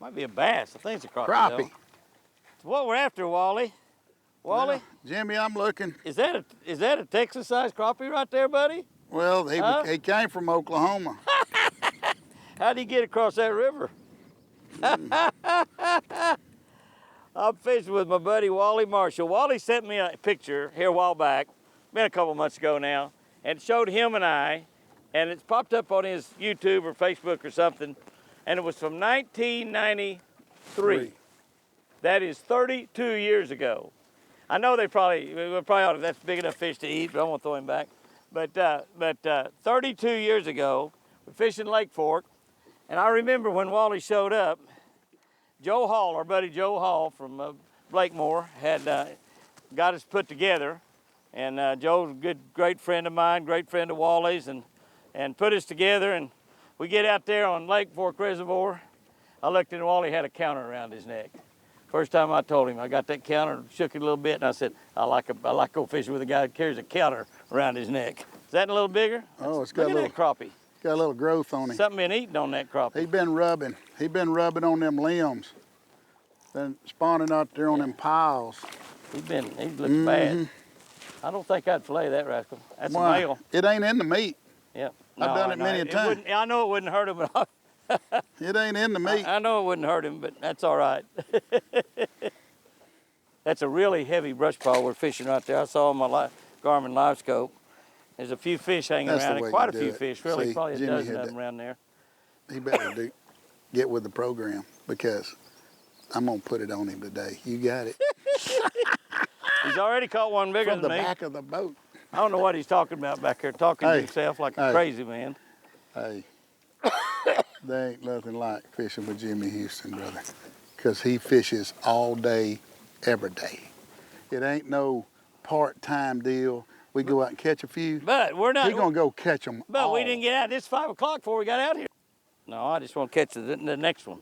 Might be a bass. I think it's a crappie. Crappie. It's what we're after, Wally. Wally? Well, Jimmy, I'm looking. Is that a Texas-sized crappie right there, buddy? Well, he came from Oklahoma. How'd he get across that river? I'm fishing with my buddy Wally Marshall. Wally sent me a picture here a while back, been a couple months ago now, and it showed him and I, and it's popped up on his YouTube or Facebook or something, and it was from 1993. That is 32 years ago. I know we probably ought to, that's big enough fish to eat, but I won't throw him back. But 32 years ago, we're fishing Lake Fork, and I remember when Wally showed up, Joe Hall, our buddy Joe Hall from Blakemore, had got us put together, and Joe's a great friend of mine, great friend of Wally's, and put us together, and we get out there on Lake Fork Reservoir. I looked and Wally had a counter around his neck. First time I told him, I got that counter, shook it a little bit, and I said, I like go fishing with a guy that carries a counter around his neck. Is that a little bigger? Oh, it's got Look a little at that crappie. Got a little growth on him. Something been eating on that crappie. He been rubbing on them limbs. Been spawning out there on them piles. He looks bad. I don't think I'd fillet that rascal. That's a male. It ain't in the meat. Yep. I've done it many a time. I know it wouldn't hurt him, but it ain't in the meat. I know it wouldn't hurt him, but that's all right. That's a really heavy brush pile we're fishing right there. I saw on my Garmin live scope. There's a few fish hanging around it, quite a few fish, really, probably a dozen of them around there. He better get with the program because I'm gonna put it on him today. You got it. He's already caught one bigger than me. From the back of the boat. I don't know what he's talking about back here, talking to himself like a crazy man. Hey, there ain't nothing like fishing with Jimmy Houston, brother, because he fishes all day, every day. It ain't no part-time deal. We go out and catch a few. But we're not. He's gonna go catch them all. We didn't get out. It's 5 o'clock before we got out here. No, I just want to catch the next one.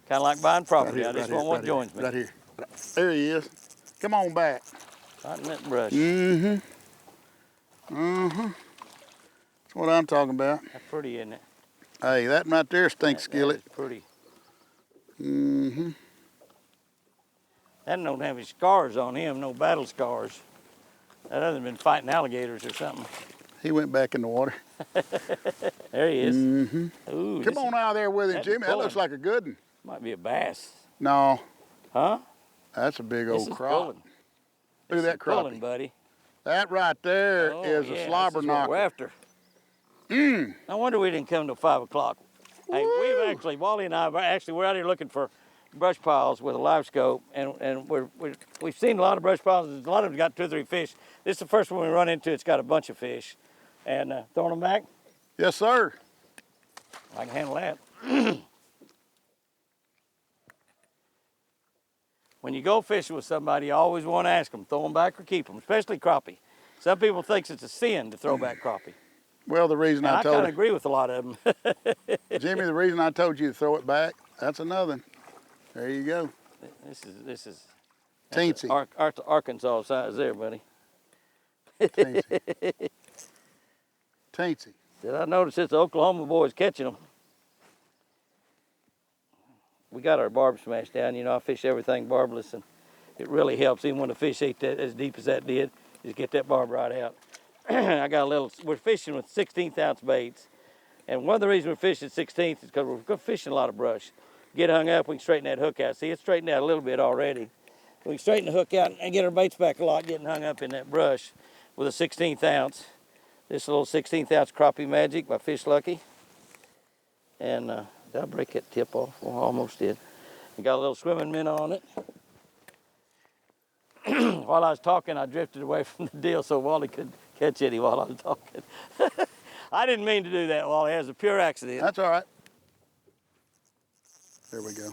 Kind of like buying property. I just want what joins me. Right here. There he is. Come on back. Right in that brush. That's what I'm talking about. That's pretty, isn't it? Hey, that right there stinks skillet. That's pretty. That don't have any scars on him, no battle scars. That hasn't been fighting alligators or something. He went back in the water. There he is. Ooh, come on out there with him, Jimmy. That looks like a good one. Might be a bass. No. Huh? That's a big old crop. Look at that crappie. Pulling, buddy. That right there is a slobber knocker. We're after. No wonder we didn't come till 5 o'clock. Hey, Wally and I, we're out here looking for brush piles with a live scope, and we've seen a lot of brush piles. A lot of them got 2 or 3 fish. This is the first one we run into. It's got a bunch of fish. And throwing them back? Yes, sir. I can handle that. When you go fishing with somebody, you always want to ask them, throw them back or keep them, especially crappie. Some people think it's a sin to throw back crappie. Well, the reason I kind of agree with a lot of them. Jimmy, the reason I told you to throw it back, that's another. There you go. This is teensy. Arkansas size there, buddy. Teensy. Teensy. Did I notice it's the Oklahoma boys catching them? We got our barb smashed down. You know, I fish everything barbless, and it really helps. Even when the fish ate that as deep as that did, just get that barb right out. We're fishing with 16th ounce baits. And one of the reasons we're fishing 16th is because we're fishing a lot of brush. Get hung up, we can straighten that hook out. See, it's straightened out a little bit already. We can straighten the hook out and get our baits back a lot, getting hung up in that brush with a 16th ounce. This little 16th ounce crappie magic by Fish Lucky. And did I break that tip off? Well, I almost did. We got a little swimming minnow on it. While I was talking, I drifted away from the deal so Wally could catch any while I was talking. I didn't mean to do that, Wally. It was a pure accident. That's all right. There we go.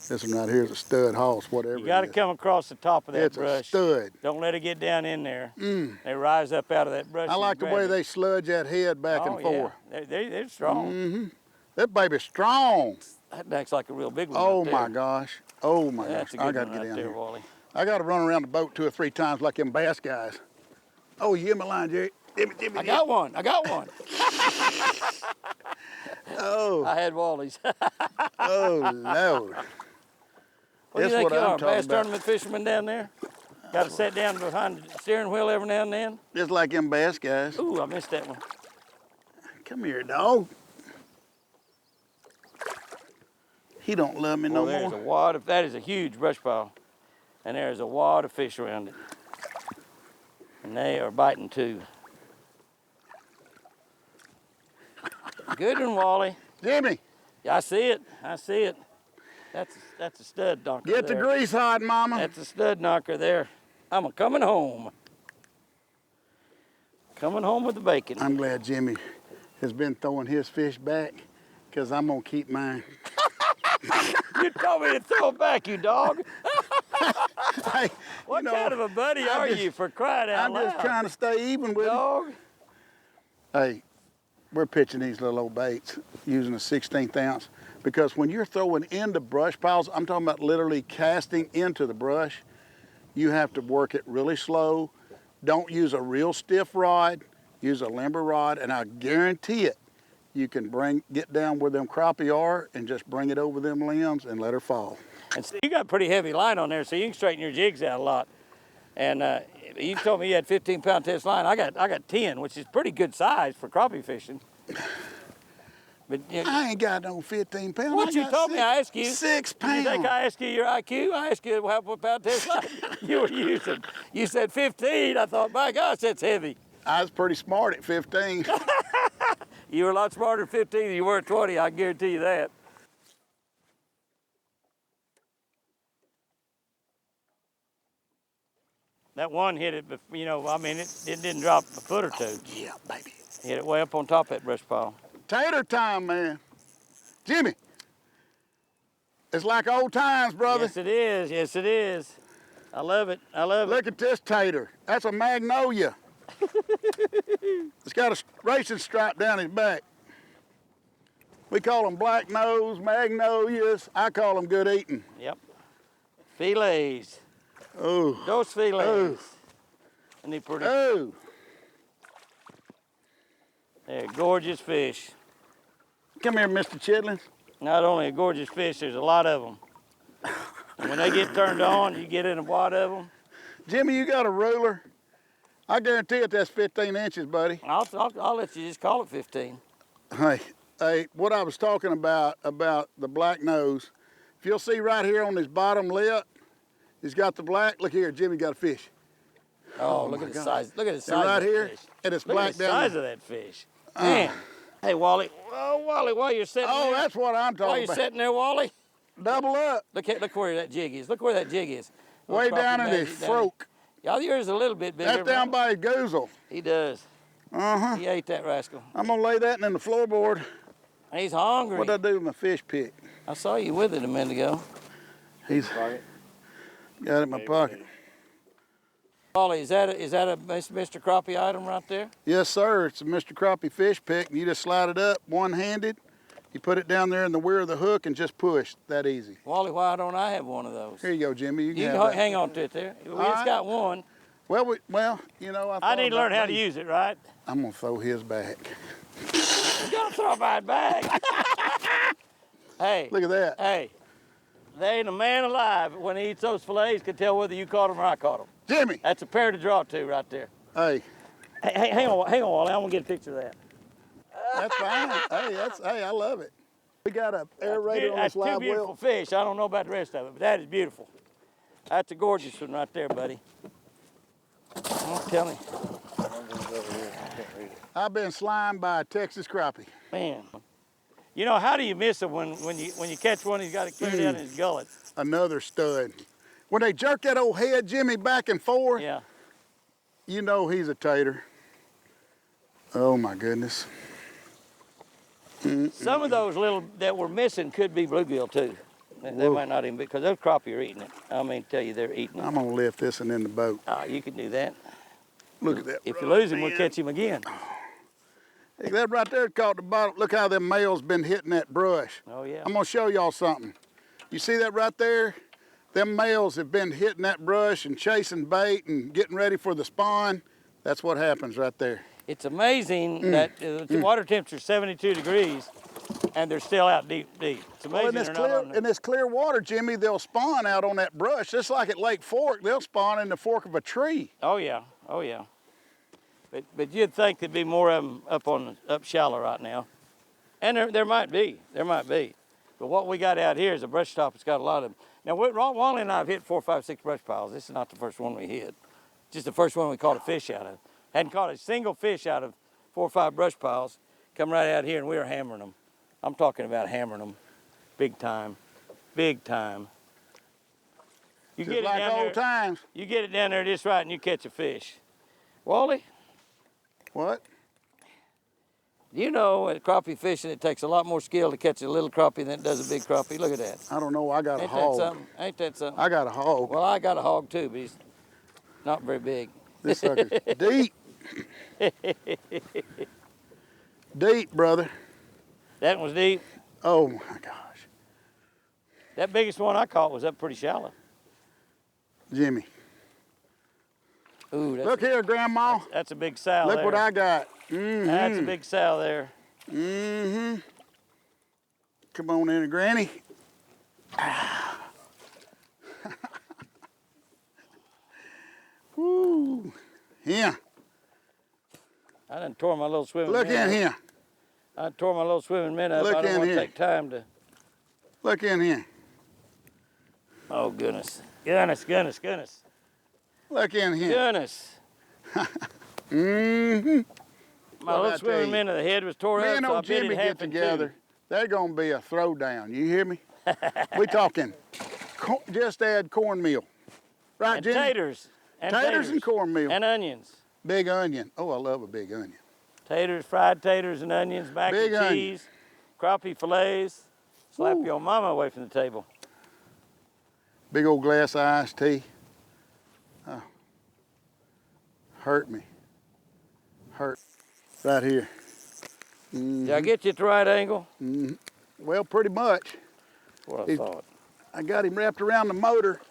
This one right here is a stud hoss, whatever. You got to come across the top of that brush. It's a stud. Don't let it get down in there. They rise up out of that brush. I like the way they sludge that head back and forth. Yeah. They're strong. That baby's strong. That acts like a real big one. Oh my gosh. Oh my gosh. I got to get down here. Wally. I got to run around the boat 2 or 3 times like them bass guys. Oh, you get my line, Jerry. I got one. Oh. I had Wally's. Oh, Lord. What do you That's think what you I'm are, talking bass about. tournament fisherman down there? Got to sit down behind the steering wheel every now and then? Just like them bass guys. Ooh, I missed that one. Come here, dog. He don't love me Well, no there's more. a wad of, that is a huge brush pile. And there's a wad of fish around it. And they are biting too. Good one, Wally. Jimmy, Yeah, I see it. I see it. That's a stud knocker get the there. grease hot, mama. That's a stud knocker there. I'm a coming home. Coming home with the bacon. I'm glad Jimmy has been throwing his fish back because I'm going to keep mine. You told me to throw it back, you dog. Hey, What kind of a buddy are you, for crying out I'm loud? just trying to stay even with him. Dog. Hey, we're pitching these little old baits using a 16th ounce because when you're throwing into brush piles, I'm talking about literally casting into the brush, you have to work it really slow. Don't use a real stiff rod, use a limber rod, and I guarantee it, you can get down where them crappie are and just bring it over them limbs and let her fall. And so you got pretty heavy line on there, so you can straighten your jigs out a lot. And you told me you had 15-pound test line. I got 10, which is pretty good size for crappie fishing. But I ain't got no 15 pounds. what you told me, I asked you. 6 pounds. You think I asked you your IQ? I asked you what pound test line you were using. You said 15. I thought, my gosh, that's heavy. I was pretty smart at 15. You were a lot smarter at 15 than you were at 20. I guarantee you that. That one hit it, but you know, I mean, it didn't drop a foot or two. Yeah, baby. Hit it way up on top of that brush pile. Tater time, man. Jimmy, it's like old times, brother. Yes, it is. Yes, it is. I love it. I love it. Look at this tater. That's a magnolia. It's got a racing stripe down his back. We call them black nose, magnolias. I call them good eating. Yep. Fillets. Oh. Those fillets. Oh. And they pretty. Oh. They're gorgeous fish. Come here, Mr. Chitlins. Not only a gorgeous fish, there's a lot of them. And when they get turned on, you get in a wad of them. Jimmy, you got a ruler? I guarantee it that's 15 inches, buddy. I'll let you just call it 15. Hey, what I was talking about the black nose, if you'll see right here on his bottom lip, he's got the black. Look here, Jimmy got a fish. Oh, look at the size. Look at the size And right of that here, fish. and it's Look black at the down size there. of that fish. Man. Hey, Wally. Oh, Wally, while you're sitting there. Oh, that's what I'm While talking you're about. sitting there, Wally. Double up. Look where that jig is. Look where that jig is. Way down in his throat. Y'all, yours is a little bit bigger. That's down by his goozle. He does. Uh-huh. He ate that rascal. I'm gonna lay that in the floorboard. He's hungry. What'd I do with my fish pick? I saw you with it a minute ago. He's got it in my pocket. Wally, is that a Mr. Crappie item right there? Yes, sir. It's a Mr. Crappie fish pick. You just slide it up one-handed. You put it down there in the weir of the hook and just push. That easy. Wally, why don't I have one of those? Here you go, Jimmy. You can, You have can that. hang on to it there. We just right. got one. Well, you know, I need to learn how to use it, right? I'm gonna throw his back. You gotta throw mine back. Hey. Look at that. Hey. There ain't a man alive when he eats those fillets can tell whether you caught them or I caught them. Jimmy. That's a pair to draw to right there. Hey, Hey, hang on, Wally. I'm gonna get a picture of that. that's fine. Hey, I love it. We got a aerator on That's this two live beautiful well. fish. I don't know about the rest of it, but that is beautiful. That's a gorgeous one right there, buddy. I'm telling you. I've been slimed by a Texas crappie. Man. You know, how do you miss him when you catch one, he's got it clear down in his gullet? Another stud. When they jerk that old head, Jimmy, back and forth, Yeah. you know he's a tater. Oh my goodness. Some of those little that were missing could be bluegill too. They might not even be, because those crappie are eating it. I mean, tell you, they're eating it. I'm gonna lift this one in the boat. Oh, you can do that. Look at that. If you lose him, we'll catch him again. Hey, that right there caught the bottom. Look how them males been hitting that brush. Oh, yeah. I'm gonna show y'all something. You see that right there? Them males have been hitting that brush and chasing bait and getting ready for the spawn. That's what happens right there. It's amazing that the water temperature is 72 degrees. and they're still out deep. It's Well, amazing they're not on in this clear water, Jimmy, they'll spawn out on that brush. Just like at Lake Fork, they'll spawn in the fork of a tree. Oh yeah, oh yeah. But you'd think there'd be more of them up shallow right now, and there might be. But what we got out here is a brush top. It's got a lot of them. Now, Wally and I have hit 4, 5, 6 brush piles. This is not the first one we hit. Just the first one we caught a fish out of. Hadn't caught a single fish out of 4 or 5 brush piles. Come right out here and we were hammering them. I'm talking about hammering them, big time, big time. You Just get it like down old there. times. You get it down there just right and you catch a fish. Wally, What? you know at crappie fishing it takes a lot more skill to catch a little crappie than it does a big crappie. Look at that. I don't know. I got a Ain't that hog. something? Ain't that something? I got a hog. Well, I got a hog too, but he's not very big. This sucker's deep. Deep, brother. That one was deep. Oh my gosh. That biggest one I caught was up pretty shallow. Jimmy. Ooh, Look here, Grandma. that's a big sow Look there. what I got. Mm-hmm. That's a big sow there. Mm-hmm. Come on in, Granny. Woo. Here. I done tore my little swimming Look mitt in up. here. I tore my little swimming mitt up. Look I don't in want to here. take time to. Look in here. Oh, goodness. Goodness, goodness, goodness. Look in here. Goodness. Mm-hmm. My What little I swimming tell you? mitt of the head was tore Me up, and so I old bit Jimmy it half get in together. They're gonna be a throwdown. You hear me? We talking just add cornmeal. Right, And Jimmy? taters. And Taters and cornmeal. And onions. Big onion. Oh, I love a big onion. Taters, fried taters and onions, mac Big and onion. cheese, crappie fillets. Slap Woo. your mama away from the table. Big old glass of iced tea. Oh. Hurt me. Hurt. Right here. Did I get you at the right angle? Mm-hmm. Well, pretty much. What I He's- thought. I got him wrapped around the motor.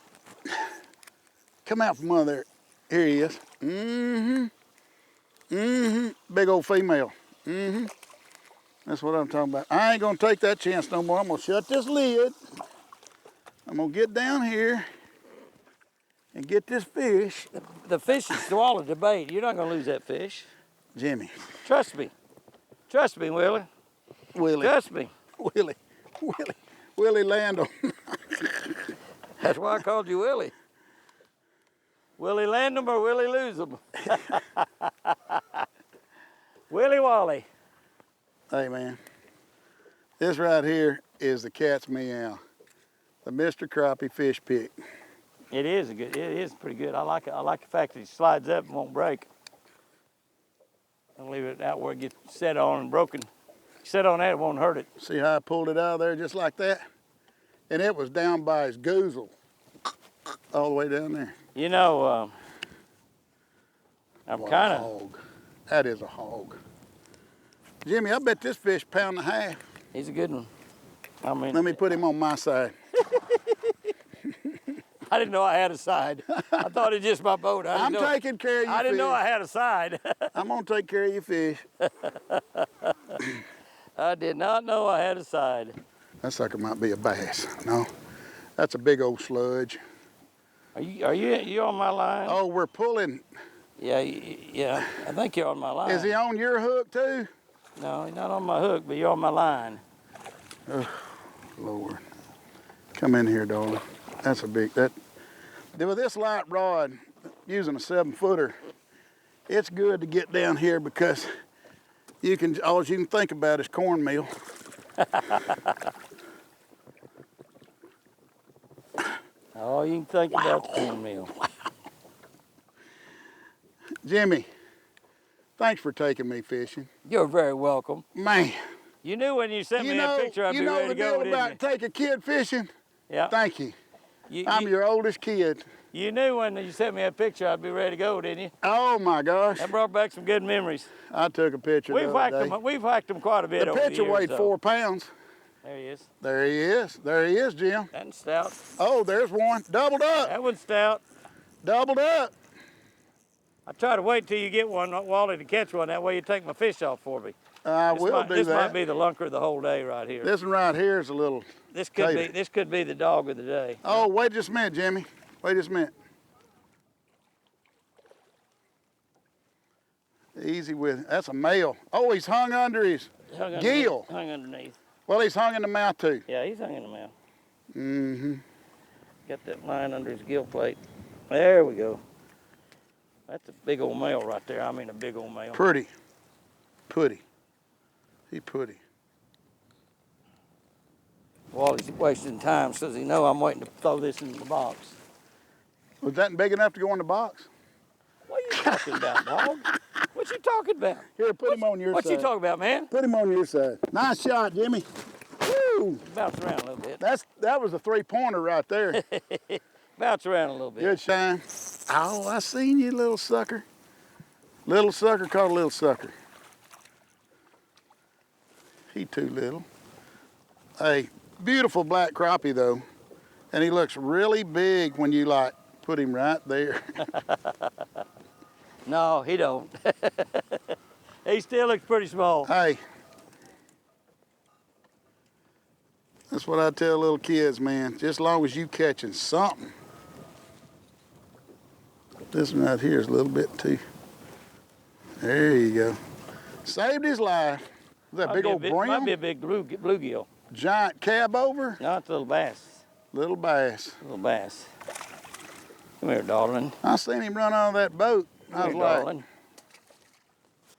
Come out from under there. Here he is. Mm-hmm. Mm-hmm. Big old female. Mm-hmm. That's what I'm talking about. I ain't gonna take that chance no more. I'm gonna shut this lid. I'm gonna get down here and get this fish. The fish is swallowed the bait. You're not going to lose that fish. Jimmy. Trust me. Trust me, Willie. Willie. Trust me. Willie Lando. That's why I called you Willie. Willie land 'em or Willie lose 'em. Willie Wally. Hey man, this right here is the cat's meow, the Mr. Crappie fish pick. It is pretty good. I like it. I like the fact that it slides up and won't break. Don't leave it out where it gets set on and broken. Set on that, it won't hurt it. See how I pulled it out of there just like that? And it was down by his goozle, all the way down there. You know, I'm What a kind of. hog. That is a hog. Jimmy, I bet this fish £1.5 pounds. He's a good one. I mean, Let me put him on my side. I didn't know I had a side. I thought it's just my boat. I'm taking care of your I didn't fish. know I had a side. I'm gonna take care of your fish. I did not know I had a side. That sucker might be a bass. No, that's a big old sludge. Are you on my line? Oh, we're pulling. Yeah, yeah. I think you're on my line. Is he on your hook too? No, he's not on my hook, but you're on my line. Oh, Lord. Come in here, darling. That's a big, with this light rod, using a 7-footer, it's good to get down here because all you can think about is cornmeal. All you can think about is cornmeal. Jimmy, thanks for taking me fishing. You're very welcome. Man, You knew when you sent me that picture I'd be ready to go, the deal didn't about you? take a kid fishing? Yeah. Thank you. You, I'm you, your oldest kid. you knew when you sent me that picture I'd be ready to go, didn't you? Oh my gosh. That brought back some good memories. I took a picture the other day. We've whacked them quite a bit The over the picture years, weighed though. 4 pounds. There he is. There he is. There he is, Jim. And stout. Oh, there's one. Doubled up. That one's stout. Doubled up. I try to wait till you get one, Wally, to catch one. That way you take my fish off for me. I will do that. This might be the lunker of the whole day right here. This one right here is a little This tater. could be the dog of the day. Oh, wait just a minute, Jimmy. Wait just a minute. Easy with it. That's a male. Oh, he's hung under his gill. Hung underneath. Well, he's hung in the mouth too. Yeah, he's hung in the mouth. Mm-hmm. Got that line under his gill plate. There we go. That's a big old male right there. I mean a big old male. Pretty. Putty. He putty. Wally's wasting time, says he know I'm waiting to throw this in the box. Was that big enough to go in the box? What are you talking about, dog? What you talking about? Here, put him on your What side. you talking about, man? Put him on your side. Nice shot, Jimmy. Woo! Bounce around a little bit. That was a three-pointer right there. Bounce around a little bit. Good shine. Oh, I seen you, little sucker. Little sucker caught a little sucker. He too little. Hey, beautiful black crappie though. And he looks really big when you like put him right there. No, he don't. He still looks pretty small. Hey, that's what I tell little kids, man. Just as long as you catching something. This one right here is a little bit too. There you go. Saved his life. Is that big old brim? Might be a big bluegill. Giant cab over? No, it's a little bass. Little bass. Little bass. Come here, darling. I seen him run out of that boat. I was like, Darling.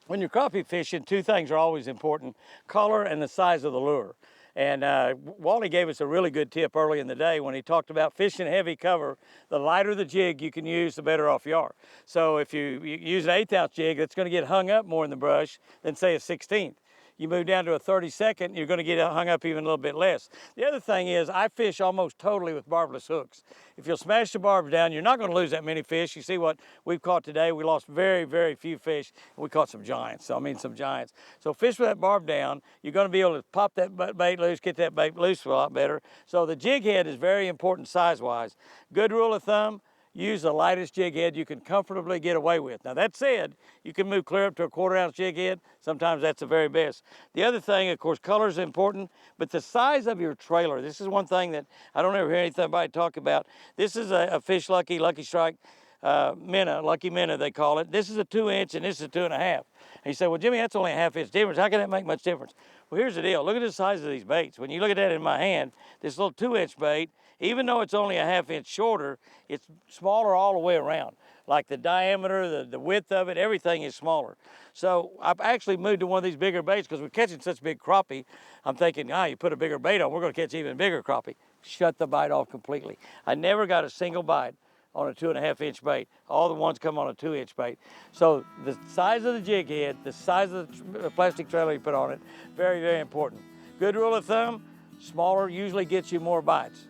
When you're crappie fishing, two things are always important: color and the size of the lure. And Wally gave us a really good tip early in the day when he talked about fishing heavy cover. The lighter the jig you can use, the better off you are. So if you use an 1/8 ounce jig, that's going to get hung up more in the brush than say a 1/16. You move down to a 32nd, you're going to get hung up even a little bit less. The other thing is I fish almost totally with barbless hooks. If you'll smash the barbs down, you're not going to lose that many fish. You see what we've caught today. We lost very, very few fish. We caught some giants. Some giants. So fish with that barb down, you're going to be able to pop that bait loose, get that bait loose a lot better. So the jig head is very important size-wise. Good rule of thumb, use the lightest jig head you can comfortably get away with. Now that said, you can move clear up to a 1/4 ounce jig head. Sometimes that's the very best. The other thing, of course, color is important, but the size of your trailer. This is one thing that I don't ever hear anybody talk about. This is a Fish Lucky Strike minnow, Lucky minnow they call it. This is a 2-inch and this is a 2 1/2. And you say, well, Jimmy, that's only a 1/2 inch difference. How can that make much difference? Well, here's the deal. Look at the size of these baits. When you look at that in my hand, this little 2-inch bait, even though it's only a 1/2 inch shorter, it's smaller all the way around. Like the diameter, the width of it, everything is smaller. So I've actually moved to one of these bigger baits because we're catching such big crappie. I'm thinking, you put a bigger bait on, we're going to catch even bigger crappie. Shut the bite off completely. I never got a single bite on a 2 1/2 inch bait. All the ones come on a 2-inch bait. So the size of the jig head, the size of the plastic trailer you put on it, very, very important. Good rule of thumb, smaller usually gets you more bites.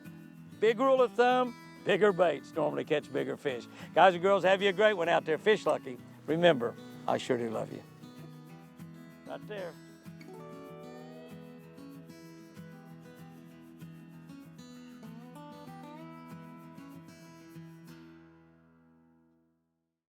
Big rule of thumb, bigger baits normally catch bigger fish. Guys and girls, have you a great one out there. Fish lucky. Remember, I sure do love you. Right there.